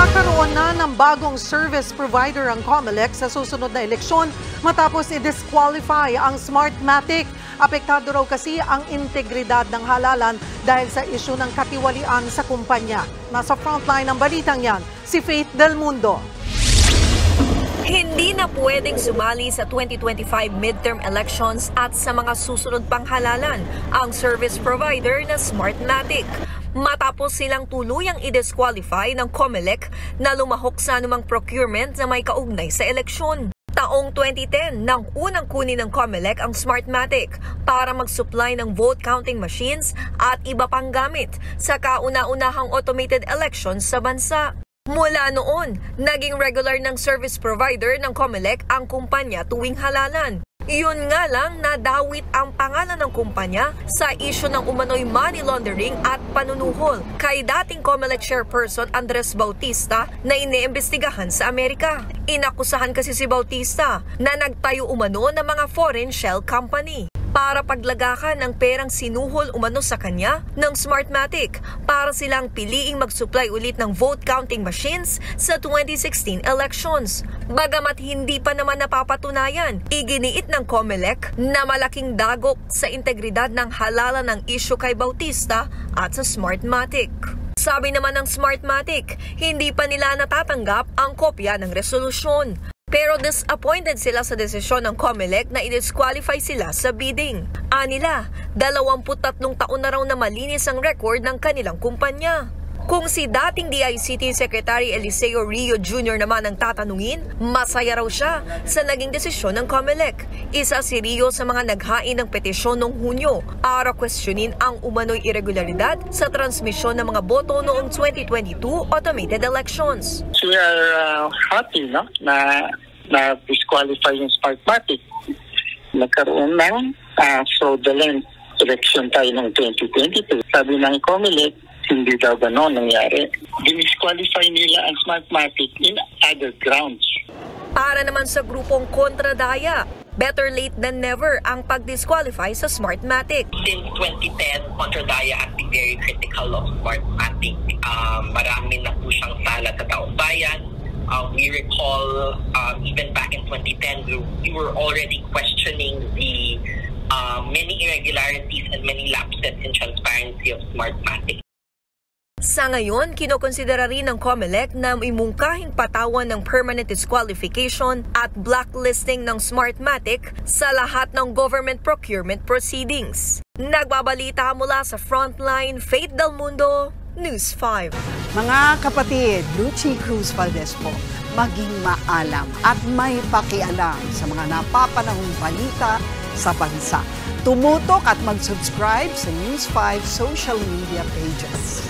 Magkakaroon na ng bagong service provider ang COMELEC sa susunod na eleksyon matapos i-disqualify ang Smartmatic. Apektado raw kasi ang integridad ng halalan dahil sa isyu ng katiwalian sa kumpanya. Nasa frontline ng balitang yan, si Faith Del Mundo. Hindi na pwedeng sumali sa 2025 midterm elections at sa mga susunod pang halalan ang service provider na Smartmatic. Matapos silang tuluyang i-disqualify ng COMELEC na lumahok sa anumang procurement na may kaugnay sa eleksyon. Taong 2010 nang unang kunin ng COMELEC ang Smartmatic para mag-supply ng vote counting machines at iba pang gamit sa kauna-unahang automated elections sa bansa. Mula noon, naging regular ng service provider ng COMELEC ang kumpanya tuwing halalan. Iyon nga lang nadawit ang pangalan ng kumpanya sa isyu ng umano'y money laundering at panunuhol kay dating COMELEC chairperson Andres Bautista na iniimbestigahan sa Amerika. Inakusahan kasi si Bautista na nagtayo umano ng mga foreign shell company para paglagakan ng perang sinuhol umano sa kanya ng Smartmatic para silang piliing mag-supply ulit ng vote counting machines sa 2016 elections. Bagamat hindi pa naman napapatunayan, iginiit ng COMELEC na malaking dagok sa integridad ng halalan ng isyu kay Bautista at sa Smartmatic. Sabi naman ng Smartmatic, hindi pa nila natatanggap ang kopya ng resolusyon. Pero disappointed sila sa desisyon ng COMELEC na i-disqualify sila sa bidding. Anila, 23 taon na raw na malinis ang record ng kanilang kumpanya. Kung si dating DICT Secretary Eliseo Rio Jr. naman ang tatanungin, masaya raw siya sa naging desisyon ng COMELEC. Isa si Rio sa mga naghain ng petisyon noong Hunyo para questionin ang umano'y irregularidad sa transmisyon ng mga boto noong 2022 automated elections. We are happy na disqualify yung Smartmatic. Nagkaroon ng fraudulent election tayo ng 2022. Sabi ng COMELEC, hindi daw gano'n nangyari. Dinisqualify nila ang Smartmatic in other grounds. Para naman sa grupong Kontradaya, better late than never ang pag-disqualify sa Smartmatic. Since 2010, Kontradaya has been very critical of Smartmatic. Marami na po siyang sala sa taong bayan. We recall even back in 2010, we were already questioning the many irregularities and many lapses in transparency of Smartmatic. Sa ngayon, kinokonsidera rin ng COMELEC na imungkahing patawan ng permanent disqualification at blacklisting ng Smartmatic sa lahat ng government procurement proceedings. Nagbabalita mula sa Frontline, Faith Del Mundo, News 5. Mga kapatid, Lucy Cruz Valdez po, maging maalam at may pakialam sa mga napapanahong balita sa bansa. Tumutok at mag-subscribe sa News 5 social media pages.